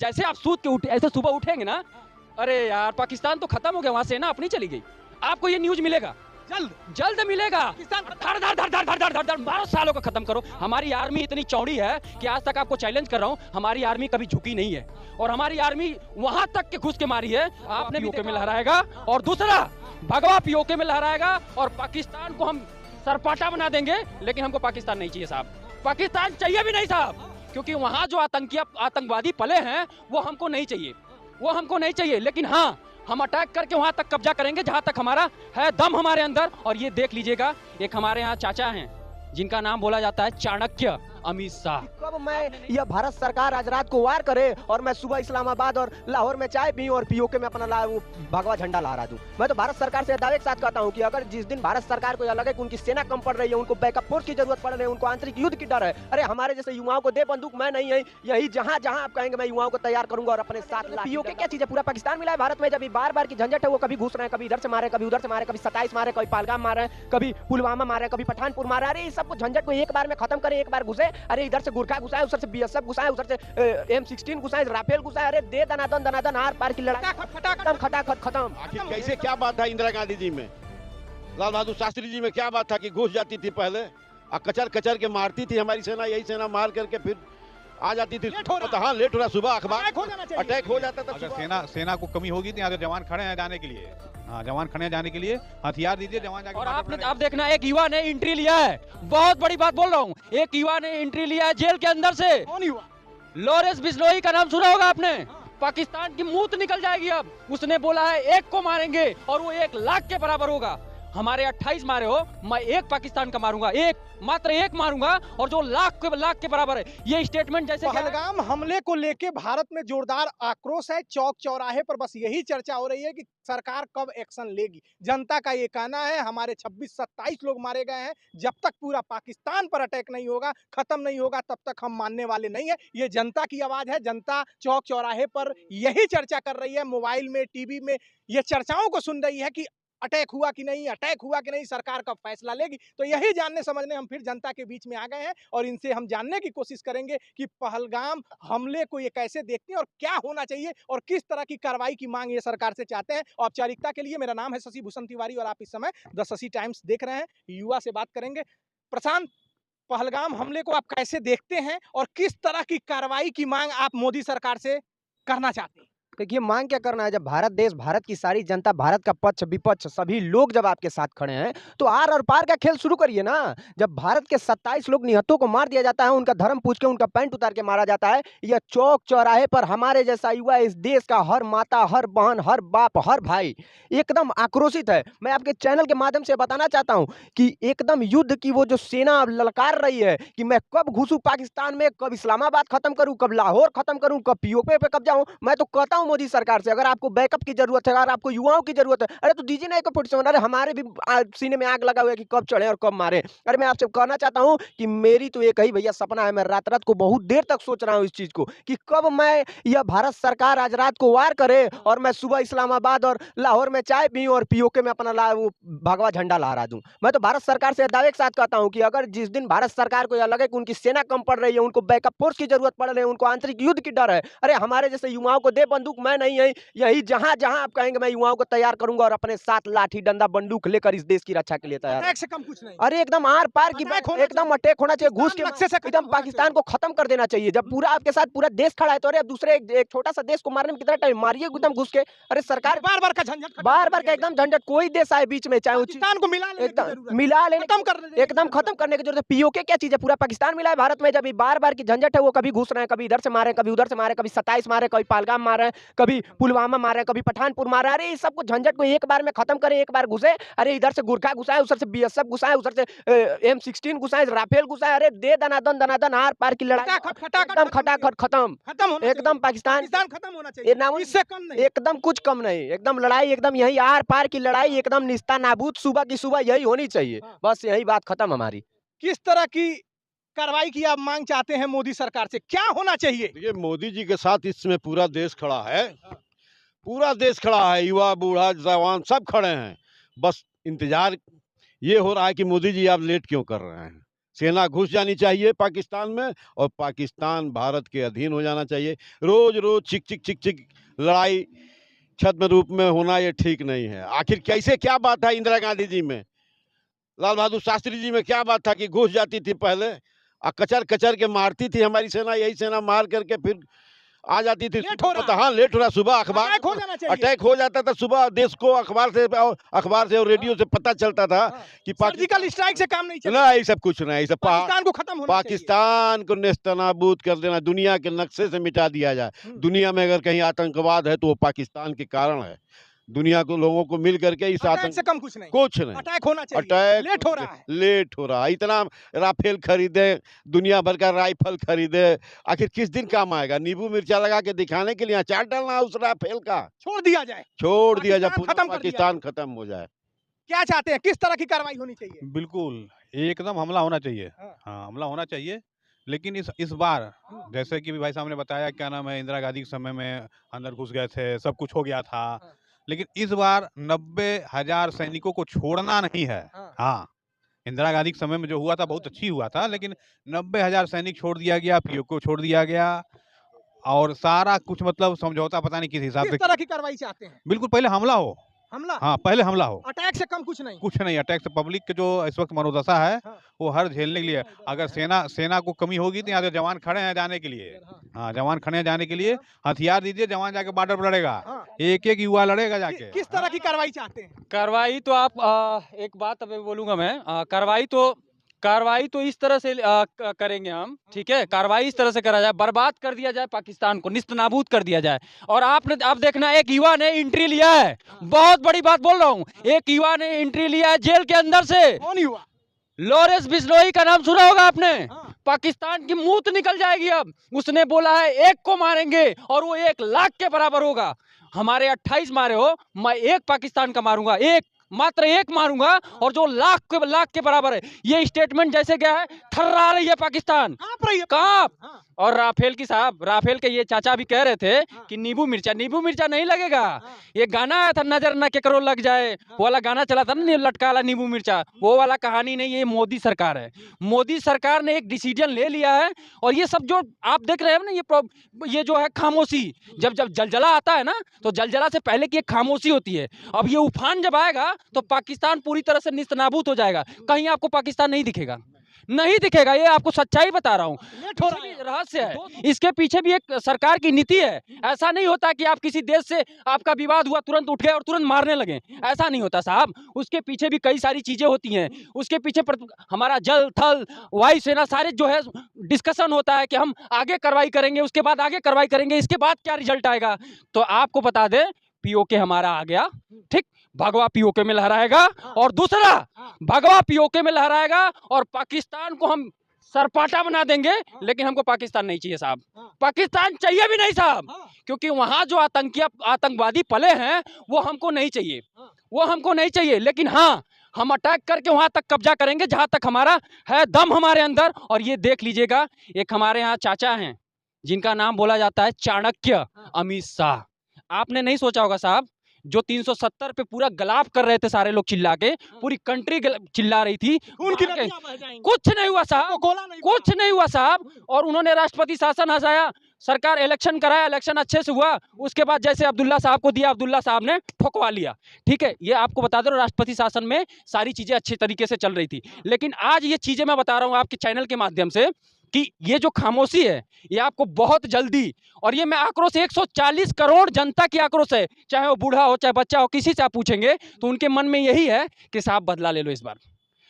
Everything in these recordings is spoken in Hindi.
जैसे आप सूत के उठे ऐसे सुबह उठेंगे ना, अरे यार पाकिस्तान तो खत्म हो गया, वहां सेना अपनी चली गई। आपको ये न्यूज मिलेगा, जल्द मिलेगा। धड़ धड़ धड़ धड़ धड़ धड़ धड़ धड़ 12 सालों का खत्म करो। हमारी आर्मी इतनी चौड़ी है कि आज तक आपको चैलेंज कर रहा हूं, हमारी आर्मी कभी झुकी नहीं है और हमारी आर्मी वहां तक के घुस के मारी है। आपने पीओके में लहराएगा और दूसरा भगवा पीओके में लहराएगा और पाकिस्तान को हम सरपाटा बना देंगे। लेकिन हमको पाकिस्तान नहीं चाहिए साहब, पाकिस्तान चाहिए भी नहीं साहब, क्योंकि वहां जो आतंकवादी पले हैं वो हमको नहीं चाहिए, वो हमको नहीं चाहिए। लेकिन हाँ, हम अटैक करके वहां तक कब्जा करेंगे जहां तक हमारा है दम हमारे अंदर। और ये देख लीजिएगा, एक हमारे यहाँ चाचा हैं जिनका नाम बोला जाता है चाणक्य अमित शाह। कब मैं यह भारत सरकार आज रात को वार करे और मैं सुबह इस्लामाबाद और लाहौर में चाय पी और पीओके में अपना भगवा झंडा लहरा दूं। मैं तो भारत सरकार से दावे के साथ कहता हूं कि अगर जिस दिन भारत सरकार को यह लगे कि उनकी सेना कम पड़ रही है, उनको बैकअप फोर्स की जरूरत पड़ रही है, उनको आंतरिक युद्ध की डर है, अरे हमारे जैसे युवाओं को दे बंदूक, मैं नहीं है यही जहां जहां आप कहेंगे मैं युवाओं को तैयार करूंगा और अपने साथ। पीओके क्या चीज है, पूरा पाकिस्तान मिला है भारत में। जब बार बार की झंझट है, वो कभी घुस रहे हैं, कभी इधर से मारे, कभी उधर से मारे, कभी 27 मारे, कभी पहलगाम मारे, कभी पुलवामा मारे, कभी पठानपुर मारे। अरे इस सब झंझट को एक बार में खत्म करें, एक बार घुसे। अरे इधर से घुसा है, उधर से बीएसएफ घुसा है, उधर से M16 घुसा है, राफेल घुसा है। अरे दे दनादन आर पार की लड़ाई खटाखट खत्म। आखिर कैसे क्या बात था इंदिरा गांधी जी में, लाल बहादुर शास्त्री जी में क्या बात था कि घुस जाती थी पहले और कचर कचर के मारती थी हमारी सेना, यही सेना मार करके फिर आ जाती थी। हाँ, लेट हो रहा, सुबह अखबार अटैक हो जाता था। अगर सेना को कमी होगी तो यहाँ जवान खड़े हैं जाने के लिए। हाँ, जवान खड़े हैं जाने के लिए, हथियार दीजिए, जवान जाके। और आपने आप देखना, एक युवा ने एंट्री लिया है, बहुत बड़ी बात बोल रहा हूँ, एक युवा ने एंट्री लिया है जेल के अंदर से। कौन युवा? लॉरेंस बिश्नोई का नाम सुना होगा आपने। पाकिस्तान की मूत निकल जाएगी अब। उसने बोला है एक को मारेंगे और वो 1 लाख के बराबर होगा। हमारे 28 मारे हो, मैं एक पाकिस्तान का मारूंगा, एक मात्र एक मारूंगा, और जो लाख के बराबर है। ये स्टेटमेंट जैसे पहलगाम हमले को लेके भारत में जोरदार आक्रोश है। चौक चौराहे पर बस यही चर्चा हो रही है कि सरकार कब एक्शन लेगी। जनता का ये कहना है, हमारे 26-27 लोग मारे गए हैं, जब तक पूरा पाकिस्तान पर अटैक नहीं होगा, खत्म नहीं होगा, तब तक हम मानने वाले नहीं है। ये जनता की आवाज है, जनता चौक चौराहे पर यही चर्चा कर रही है, मोबाइल में, टीवी में ये चर्चाओं को सुन रही है कि अटैक हुआ कि नहीं, अटैक हुआ कि नहीं, सरकार कब फैसला लेगी। तो यही जानने समझने हम फिर जनता के बीच में आ गए हैं और इनसे हम जानने की कोशिश करेंगे कि पहलगाम हमले को ये कैसे देखते हैं और क्या होना चाहिए और किस तरह की कार्रवाई की मांग ये सरकार से चाहते हैं। औपचारिकता के लिए मेरा नाम है शशि भूषण तिवारी और आप इस समय द शशि टाइम्स देख रहे हैं। युवा से बात करेंगे। प्रशांत, पहलगाम हमले को आप कैसे देखते हैं और किस तरह की कार्रवाई की मांग आप मोदी सरकार से करना चाहते हैं? देखिए, मांग क्या करना है, जब भारत देश, भारत की सारी जनता, भारत का पक्ष विपक्ष सभी लोग जब आपके साथ खड़े हैं तो आर और पार का खेल शुरू करिए ना। जब भारत के 27 लोग निहत्थों को मार दिया जाता है, उनका धर्म पूछ के, उनका पैंट उतार के मारा जाता है, यह चौक चौराहे पर हमारे जैसा युवा, इस देश का हर माता, हर बहन, हर बाप, हर भाई एकदम आक्रोशित है। मैं आपके चैनल के माध्यम से बताना चाहता हूं कि एकदम युद्ध की वो जो सेना ललकार रही है कि मैं कब घुसूं पाकिस्तान में, कब इस्लामाबाद खत्म करूं, कब लाहौर खत्म करूं, कब पीओके पे कब्जा हूं। मैं तो कहता हूं मोदी सरकार से, अगर आपको बैकअप की जरूरत है, अगर आपको युवाओं की जरूरत है, अरे तो दीजिए ना एक फुट। अरे हमारे भी सीने में आग लगा हुआ है कि कब चढ़े और कब मारे। अरे मैं आपसे कहना चाहता हूं कि मेरी तो एक ही भैया सपना है, मैं रात रात को बहुत देर तक सोच रहा हूं इस चीज को कि कब मैं यह भारत सरकार आज रात को वार करे और मैं सुबह इस्लामाबाद और लाहौर में चाय पी और पीओके में अपना भगवा झंडा लहरा दूं। मैं तो भारत सरकार से दावे के साथ कहता हूं कि अगर जिस दिन भारत सरकार को यह लगे कि उनकी सेना कम पड़ रही है, उनको बैकअप फोर्स की जरूरत पड़ रही है, उनको आंतरिक युद्ध की डर है, अरे हमारे जैसे युवाओं को दे बंदूक, मैं नहीं है यही जहां जहां आप कहेंगे मैं युवाओं को तैयार करूंगा और अपने साथ लाठी डंडा बंदूक लेकर इस देश की रक्षा के लिए तैयार। अटैक से कम कुछ नहीं। अरे एकदम आर पार की, एकदम अटैक होना चाहिए, घुस के एकदम पाकिस्तान को खत्म कर देना चाहिए। जब पूरा आपके साथ पूरा देश खड़ा है तो अरे अब दूसरे एक छोटा सा देश को मारने में कितना टाइम, मारिए एकदम घुस के। अरे सरकार बार बार का झंझट, बार बार का एकदम झंझट, कोई देश आए बीच में, चाहे पाकिस्तान को मिला लेने की जरूरत है। मिला लेने, एकदम खत्म करने की जरूरत है। पीओके क्या चीज है, पूरा पाकिस्तान मिला है भारत में। जब बार बार की झंझट है, वो कभी घुस रहे हैं, कभी इधर से मारे, कभी उधर से मारे, कभी 27 मारे, कभी पहलगाम मारे, कभी पुलवामा मारे, कभी पठानपुर मारे। अरे इस सब को झंझट को एक बार में खत्म करें, एक बार घुसे। अरे इधर से गुरखा घुसा है, उधर से बीएसएफ घुसा है, उधर से M16 घुसा है, राफेल घुसा है। अरे दे दनादन आर पार की लड़ाई एकदम खटाखट खत्म, एकदम पाकिस्तान खत्म होना चाहिए, इससे कम नहीं, एकदम कुछ कम नहीं, एकदम लड़ाई एकदम यही आर पार की लड़ाई, एकदम निस्ता नाबूद, सुबह की सुबह यही होनी चाहिए। बस यही बात खत्म हमारी। किस तरह की कार्रवाई की आप मांग चाहते हैं मोदी सरकार से, क्या होना चाहिए? ये मोदी जी के साथ इसमें पूरा देश खड़ा है, पूरा देश खड़ा है, युवा बूढ़ा जवान सब खड़े हैं। बस इंतजार ये हो रहा है कि मोदी जी आप लेट क्यों कर रहे हैं, सेना घुस जानी चाहिए पाकिस्तान में और पाकिस्तान भारत के अधीन हो जाना चाहिए। रोज रोज चिक चिक चिक चिक लड़ाई छद्म रूप में होना ये ठीक नहीं है। आखिर कैसे क्या बात है इंदिरा गांधी जी में, लाल बहादुर शास्त्री जी में क्या बात था कि घुस जाती थी पहले और कचर कचर के मारती थी हमारी सेना, यही सेना मार करके फिर आ जाती थी। लेट हो रहा है। हाँ लेट हो रहा, सुबह अखबार अटैक हो जाना चाहिए। अटैक हो जाता था सुबह, देश को अखबार से और रेडियो से पता चलता था कि सर्जिकल स्ट्राइक से काम नहीं चला। ना, ये सब कुछ नहीं, सब पाकिस्तान को खत्म होना चाहिए। पाकिस्तान को नेस्तनाबूद कर देना, दुनिया के नक्शे से मिटा दिया जाए। दुनिया में अगर कहीं आतंकवाद है तो वो पाकिस्तान के कारण है। दुनिया को लोगों को मिल करके इस अटैक से कम कुछ नहीं, कुछ नहीं, अटैक होना चाहिए। अटैक लेट हो रहा है। लेट हो रहा है। इतना राफेल खरीदे, दुनिया भर का राइफल खरीदे, आखिर किस दिन काम आएगा? नींबू मिर्चा लगा के दिखाने के लिए अचार डालना है उस राफेल का? छोड़ दिया जाए, छोड़ दिया जाए, पाकिस्तान पूरा खत्म कर दिया पाकिस्तान खत्म हो जाए। क्या चाहते हैं, किस तरह की कार्रवाई होनी चाहिए? बिल्कुल एकदम हमला होना चाहिए। हाँ। हाँ, हमला होना चाहिए, लेकिन इस बार जैसे कि भाई साहब ने बताया, क्या नाम है, इंदिरा गांधी के समय में अंदर घुस गए थे, सब कुछ हो गया था। हाँ। लेकिन इस बार 90,000 सैनिकों को छोड़ना नहीं है। हाँ। हाँ, इंदिरा गांधी के समय में जो हुआ था बहुत अच्छी हुआ था, लेकिन 90,000 सैनिक छोड़ दिया गया, पीओके को छोड़ दिया गया और सारा कुछ मतलब समझौता पता नहीं किस हिसाब किस से। तरह की कार्रवाई चाहते हैं? बिल्कुल पहले हमला हो। हमला, हाँ, पहले हमला हो, अटैक से कम कुछ नहीं। कुछ नहीं। अटैक से पब्लिक के जो इस वक्त मनोदशा है हाँ। वो हर झेलने के लिए, अगर सेना को कमी होगी तो यहाँ के जवान खड़े हैं जाने के लिए। हाँ, जवान खड़े हैं जाने के लिए, हथियार दीजिए, जवान जाके बॉर्डर पर लड़ेगा। हाँ। एक एक युवा लड़ेगा जाके। किस तरह की कार्रवाई चाहते हैं? कार्रवाई तो आप एक बात अभी बोलूंगा मैं, कार्रवाई तो इस तरह से करेंगे हम, ठीक है। कार्रवाई इस तरह से करा जाए, बर्बाद कर दिया जाए पाकिस्तान को, निस्तनाबूद कर दिया जाए। और आप देखना, एक युवा ने एंट्री लिया है, बहुत बड़ी बात बोल रहा हूँ, एक युवा ने एंट्री लिया है जेल के अंदर से। कौन युवा? लॉरेंस बिश्नोई का नाम सुना होगा आपने। हाँ। पाकिस्तान की मूत निकल जाएगी अब। उसने बोला है 1 को मारेंगे और वो 1 लाख के बराबर होगा। हमारे 28 मारे हो, मैं 1 पाकिस्तान का मारूंगा, मात्र 1 मारूंगा, और जो लाख के बराबर है। ये स्टेटमेंट जैसे क्या है, थर्रा रही है पाकिस्तान, कांप। हाँ। और राफेल के ये चाचा भी कह रहे थे कि नींबू मिर्चा नहीं लगेगा। ये गाना आया था, नजर न केकरो लग जाए, वो वाला गाना चला था ना, लटका वाला नींबू मिर्चा, वो वाला कहानी नहीं। ये मोदी सरकार है, मोदी सरकार ने एक डिसीजन ले लिया है। और ये सब जो आप देख रहे हैं ना, ये जो है खामोशी, जब जलजला आता है ना, तो जलजला से पहले की एक खामोशी होती है। अब ये उफान जब आएगा तो पाकिस्तान पूरी तरह से निस्तनाबूद हो जाएगा। कहीं आपको पाकिस्तान नहीं दिखेगा, ये आपको सच्चाई बता रहा हूँ। रहस्य है, इसके पीछे भी एक सरकार की नीति है। ऐसा नहीं होता कि आप किसी देश से आपका विवाद हुआ, तुरंत उठ गए और तुरंत मारने लगे, ऐसा नहीं होता साहब। उसके पीछे भी कई सारी चीजें होती हैं। उसके पीछे हमारा जल थल वायु सेना सारे जो है डिस्कशन होता है कि हम आगे कार्रवाई करेंगे, उसके बाद आगे कार्रवाई करेंगे, इसके बाद क्या रिजल्ट आएगा। तो आपको बता दें, पीओके हमारा आ गया, ठीक, भगवा पीओके में लहराएगा, और दूसरा भगवा पीओके में लहराएगा, और पाकिस्तान को हम सरपाटा बना देंगे। लेकिन हमको पाकिस्तान नहीं चाहिए साहब, पाकिस्तान चाहिए भी नहीं साहब, क्योंकि वहां जो आतंकवादी पले हैं वो हमको नहीं चाहिए। लेकिन हाँ, हम अटैक करके वहां तक कब्जा करेंगे जहां तक हमारा है दम हमारे अंदर। और ये देख लीजिएगा, एक हमारे यहाँ चाचा हैं जिनका नाम बोला जाता है चाणक्य, अमित शाह। आपने नहीं सोचा होगा साहब, जो 370 पे पूरा गलाप कर रहे थे सारे लोग चिल्ला के, पूरी कंट्री चिल्ला रही थी, कुछ नहीं हुआ साहब, कुछ नहीं हुआ साहब। और उन्होंने राष्ट्रपति शासन हटाया, सरकार इलेक्शन कराया, इलेक्शन अच्छे से हुआ। उसके बाद जैसे अब्दुल्ला साहब को दिया, अब्दुल्ला साहब ने ठुकवा लिया, ठीक है। ये आपको बता दो, राष्ट्रपति शासन में सारी चीजें अच्छे तरीके से चल रही थी। लेकिन आज ये चीजें मैं बता रहा हूँ आपके चैनल के माध्यम से कि ये जो खामोशी है, ये आपको बहुत जल्दी, और ये मैं आक्रोश 140 करोड़ जनता की आक्रोश है, चाहे वो बूढ़ा हो चाहे बच्चा हो, किसी से आप पूछेंगे तो उनके मन में यही है कि साहब बदला ले लो इस बार,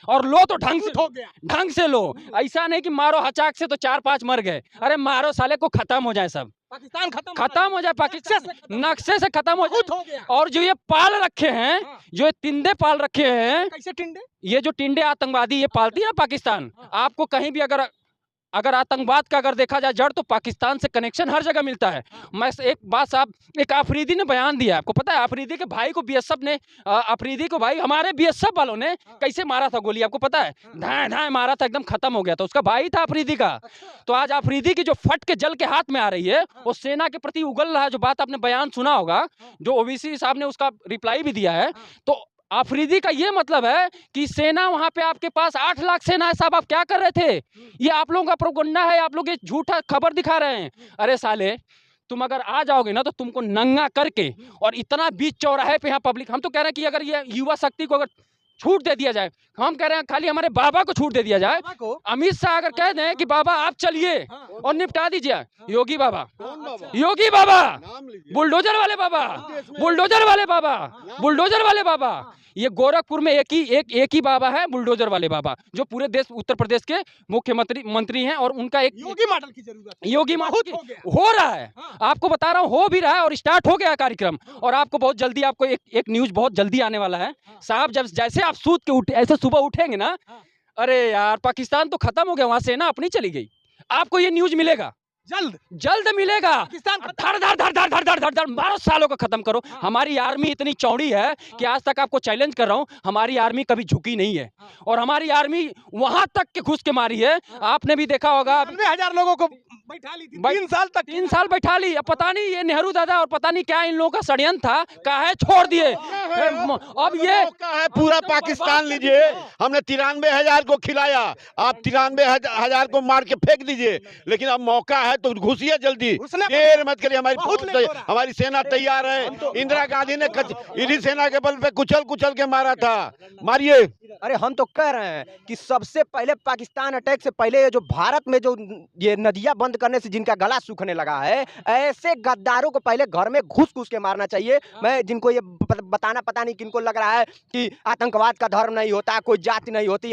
और लो तो ढंग से लो। ऐसा नहीं कि मारो हचाक से तो 4-5 मर गए। अरे मारो साले को, खत्म हो जाए सब, पाकिस्तान खत्म हो जाए, पाकिस्तान नक्शे से खत्म हो जाए। और जो ये पाल रखे हैं, जो ये टिंडे पाल रखे हैं, कैसे टिंडे? ये जो टिंडे आतंकवादी ये पालती है ना पाकिस्तान, आपको कहीं भी अगर आतंकवाद का अगर देखा जाए जड़, तो पाकिस्तान से कनेक्शन हर जगह मिलता है। मैं एक बात साहब, एक आफरीदी ने बयान दिया, आपको पता है आफरीदी के भाई को बीएसएफ ने, आफरीदी को भाई हमारे बीएसएफ वालों ने कैसे मारा था गोली, आपको पता है? धाए मारा था, एकदम खत्म हो गया था, उसका भाई था आफरीदी का। तो आज आफरीदी की जो फट के जल के हाथ में आ रही है, वो सेना के प्रति उगल रहा है। जो बात आपने बयान सुना होगा, जो ओवीसी साहब ने उसका रिप्लाई भी दिया है, तो आफरीदी का ये मतलब है कि सेना वहां पे आपके पास 8 लाख सेना है। साहब आप क्या कर रहे थे? ये आप लोगों का प्रोपगंडा है, आप लोग ये झूठा खबर दिखा रहे हैं। अरे साले, तुम अगर आ जाओगे ना तो तुमको नंगा करके और इतना बीच चौराहे पे यहाँ पब्लिक, हम तो कह रहे हैं कि अगर ये युवा शक्ति को अगर छूट दे दिया जाए, हम कह रहे हैं खाली हमारे बाबा को छूट दे दिया जाए। बाबा को? अमित शाह अगर कह दें कि बाबा आप चलिए हाँ। और निपटा दीजिए, योगी बाबा, कौन बाबा? योगी बाबा, नाम लीजिए। बुलडोजर वाले बाबा, देश में- बुलडोजर वाले बाबा, बुलडोजर वाले बाबा। ये गोरखपुर में एक ही बाबा है, बुलडोजर वाले बाबा, जो पूरे देश उत्तर प्रदेश के मुख्यमंत्री मंत्री हैं। और उनका एक योगी मॉडल की जरूरत है। योगी बहुत मॉडल हो गया। हो रहा है। हाँ। आपको बता रहा हूँ, हो भी रहा है और स्टार्ट हो गया कार्यक्रम। और आपको बहुत जल्दी, आपको एक न्यूज बहुत जल्दी आने वाला है साहब। जब जैसे आप सूत के उठे, ऐसे सुबह उठेंगे ना, हाँ। अरे यार पाकिस्तान तो खत्म हो गया, वहां सेना अपनी चली गई। आपको ये न्यूज मिलेगा, जल्द मिलेगा। पाकिस्तान धड़ धड़ धड़ धड़ धड़ धड़ धड़ धड़ 12 सालों का खत्म करो। हमारी आर्मी इतनी चौड़ी है कि आज तक आपको चैलेंज कर रहा हूं, हमारी आर्मी कभी झुकी नहीं है। और हमारी आर्मी वहां तक के घुस के मारी है। आपने भी देखा होगा, 90,000 लोगों को बैठा ली थी 3 साल तक। 3 साल बैठा ली। अब पता नहीं ये नेहरू दादा और पता नहीं क्या इन लोगों का षड्यंत्र था, काहे छोड़ दिए। अब ये मौका है, पूरा पाकिस्तान लीजिए। हमने 93,000 को खिलाया, आप 93,000 को मार के फेंक दीजिए। लेकिन अब मौका है तो घुसिए जल्दी, घुसना देर मत करिए। हमारी बहुत फौज लेट हो रहा है। हमारी सेना तैयार है। इंदिरा गांधी ने इन्हीं सेना के बल पे कुचल के मारा था। मारिए। अरे हम तो कह रहे हैं कि सबसे पहले पाकिस्तान अटैक से पहले ये जो भारत में जो ये नदियां बंद करने से जिनका गला सूखने लगा है, ऐसे गद्दारों को पहले घर में घुस के मारना चाहिए। मैं जिनको ये बताना पता नहीं किनको लग रहा है कि आतंकवाद का धर्म नहीं होता, कोई जाति नहीं होती,